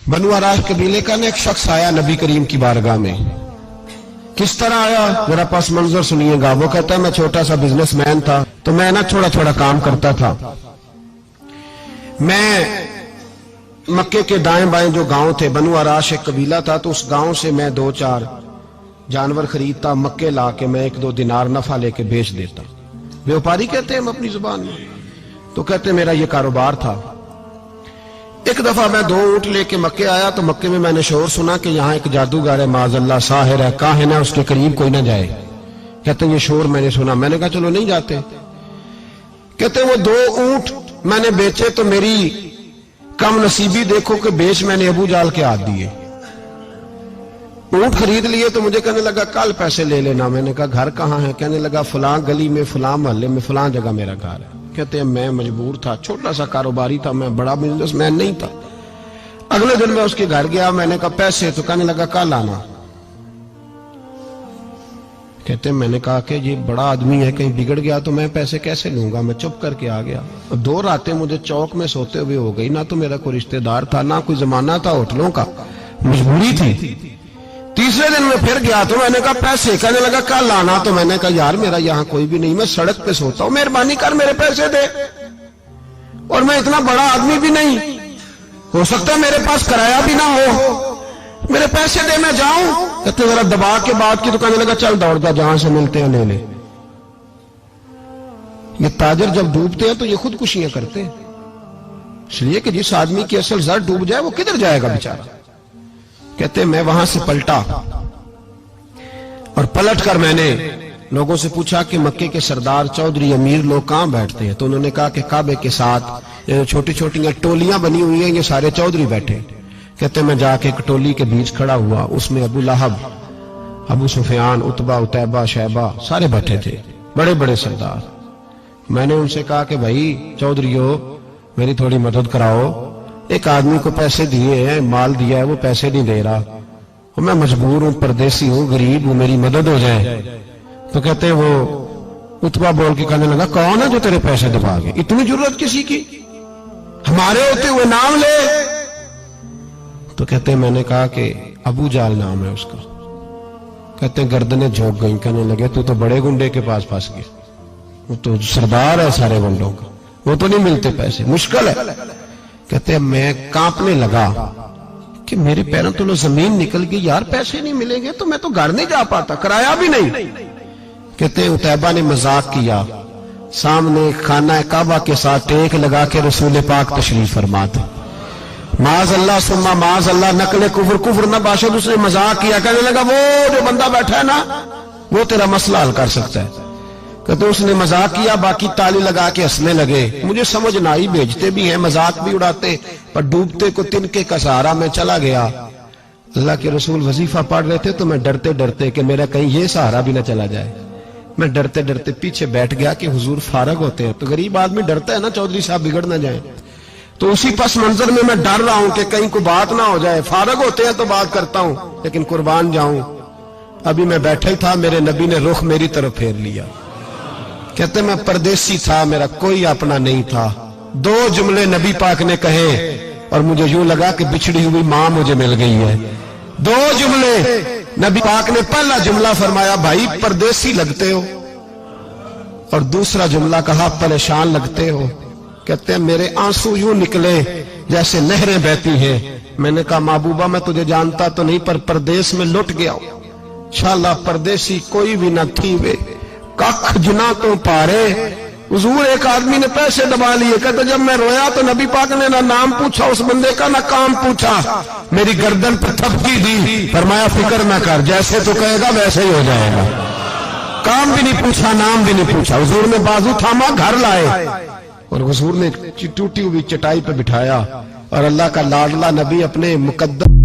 बनु आराश कबीले का एक शख्स आया नबी करीम की बारगाह में। किस तरह आया मेरा पास मंजर सुनिएगा। वो कहता है मैं छोटा सा बिजनेसमैन था, तो मैं ना थोड़ा थोड़ा काम करता था। मैं मक्के के दाएं बाएं जो गांव थे, बनु आराश एक कबीला था, तो उस गांव से मैं 2-4 जानवर खरीदता, मक्के ला के मैं 1-2 दिनार नफा लेके बेच देता। व्यापारी कहते हैं हम अपनी जुबान में, तो कहते मेरा ये कारोबार था। एक दफा मैं 2 ऊंट लेके मक्के आया, तो मक्के में मैंने शोर सुना कि यहाँ एक जादूगर है, माज़अल्लाह साहिर है, काहिन है, उसके करीब कोई ना जाए। कहते ये शोर मैंने सुना। मैंने कहा चलो नहीं जाते। कहते वो 2 ऊंट मैंने बेचे तो मेरी कम नसीबी देखो कि बेच मैंने अबू जाल के हाथ दिए। ऊंट खरीद लिए तो मुझे कहने लगा कल पैसे ले लेना। मैंने कहा घर कहाँ है? कहने लगा फलां गली में, फलां मोहल्ले में, फलां जगह मेरा घर है। कहते हैं मैं मजबूर था, छोटा सा कारोबारी था, मैं बड़ा बिजनेसमैन नहीं था। अगले दिन मैं उसके घर गया, मैंने कहा पैसे, तो कहने लगा कल आना। कहते हैं मैंने कहा कि ये बड़ा आदमी है, कहीं बिगड़ गया तो मैं पैसे कैसे लूंगा। मैं चुप करके आ गया। 2 रातें मुझे चौक में सोते हुए हो गई। ना तो मेरा कोई रिश्तेदार था, ना कोई जमाना था होटलों का, मजबूरी थी। तीसरे दिन मैं फिर गया तो मैंने कहा पैसे। कहने लगा कल आना। तो मैंने कहा यार मेरा यहाँ कोई भी नहीं, मैं सड़क पे सोता हूँ, मेहरबानी कर मेरे पैसे दे। और मैं इतना बड़ा आदमी भी नहीं, हो सकता है मेरे पास किराया भी ना हो, मेरे पैसे दे मैं जाऊं। कहते जरा दबा के बात की। तो कहने लगा चल दौड़ जा, जहां से मिलते हैं ले ले। ये ताजर जब डूबते हैं तो ये खुदकुशियां करते हैं, इसलिए कि जिस आदमी की असल जर डूब जाए वो किधर जाएगा बेचारा। कहते मैं वहां से पलटा और पलट कर मैंने लोगों से पूछा कि मक्के के सरदार, चौधरी, अमीर लोग कहां बैठते हैं। तो उन्होंने कहा कि काबे के साथ ये छोटी छोटी टोलियां बनी हुई हैं, ये सारे चौधरी बैठे। कहते मैं जाके एक टोली के बीच खड़ा हुआ, उसमें अबू लहब, अबू सुफियान, उतबा, उतैबा, शैबा सारे बैठे थे, बड़े बड़े सरदार। मैंने उनसे कहा कि भाई चौधरीओ मेरी थोड़ी मदद कराओ, एक आदमी को पैसे दिए हैं, माल दिया है, वो पैसे नहीं दे रहा, और मैं मजबूर हूं, परदेसी हूं, गरीब हूं, मेरी मदद हो जाए। तो कहते वो उतबा बोल के कहने लगा कौन है जो तेरे पैसे दबा गए? इतनी जरूरत किसी की? हमारे होते हुए नाम ले। तो कहते मैंने कहा कि अबू जाल नाम है उसका। कहते गर्दनें झोंक गई। कहने लगे तू तो बड़े गुंडे के पास फंस गया, वो तो सरदार है सारे गुंडों का, वो तो नहीं मिलते पैसे, मुश्किल है। कहते मैं कांपने लगा कि मेरे पैरों तो जमीन निकल गई, यार पैसे नहीं मिलेंगे तो मैं तो घर नहीं जा पाता, किराया भी नहीं। कहते उतैबा ने मजाक किया, सामने खाना काबा के साथ टेक लगा के रसूल पाक तशरीफ फरमाते, माज अल्लाह सुम्मा माज अल्लाह, नकले कुफर, कुफर न बाशद। उसने मजाक किया, कहने लगा वो जो बंदा बैठा है ना वो तेरा मसला हल कर सकता है। कहते उसने मजाक किया, बाकी ताली लगा के हंसने लगे। मुझे समझ ना आई, भेजते भी हैं, मजाक भी उड़ाते, पर डूबते को तिनके का सहारा में चला गया। अल्लाह के रसूल वजीफा पढ़ रहे थे तो मैं डरते डरते कि मेरा कहीं ये सहारा भी ना चला जाए, मैं डरते डरते पीछे बैठ गया कि हुजूर फारग होते हैं। तो गरीब आदमी डरता है ना चौधरी साहब बिगड़ ना जाए, तो उसी पस मंजर में मैं डर रहा हूं कि कहीं कोई बात ना हो जाए। फारग होते हैं तो बात करता हूं, लेकिन कुर्बान जाऊं। अभी मैं बैठा ही था, मेरे नबी ने रुख मेरी तरफ फेर लिया। कहते मैं परदेसी था, मेरा कोई अपना नहीं था। 2 जुमले नबी पाक ने कहे और मुझे यूं लगा कि बिछड़ी हुई मां मुझे मिल गई है। 2 जुमले नबी पाक ने, पहला जुमला फरमाया भाई परदेसी लगते हो, और दूसरा जुमला कहा परेशान लगते हो। कहते हैं मेरे आंसू यूं निकले जैसे नहरें बहती हैं। मैंने कहा महबूबा मैं तुझे जानता तो नहीं, पर परदेश में लुट गया हूं। शाला परदेसी कोई भी न थी वे, कख जुना तो पारे। हुजूर एक आदमी ने पैसे दबा लिए। कहते जब मैं रोया तो नबी पाक ने ना नाम पूछा उस बंदे का, ना काम पूछा, मेरी गर्दन पर थपकी दी, फरमाया फिक्र ना कर, जैसे तो कहेगा वैसे ही हो जाएगा। काम भी नहीं पूछा, नाम भी नहीं पूछा। हुजूर ने बाजू थामा, घर लाए, और हुजूर ने टूटी हुई चटाई पे बिठाया, और अल्लाह का लाडला नबी अपने मुकद्दस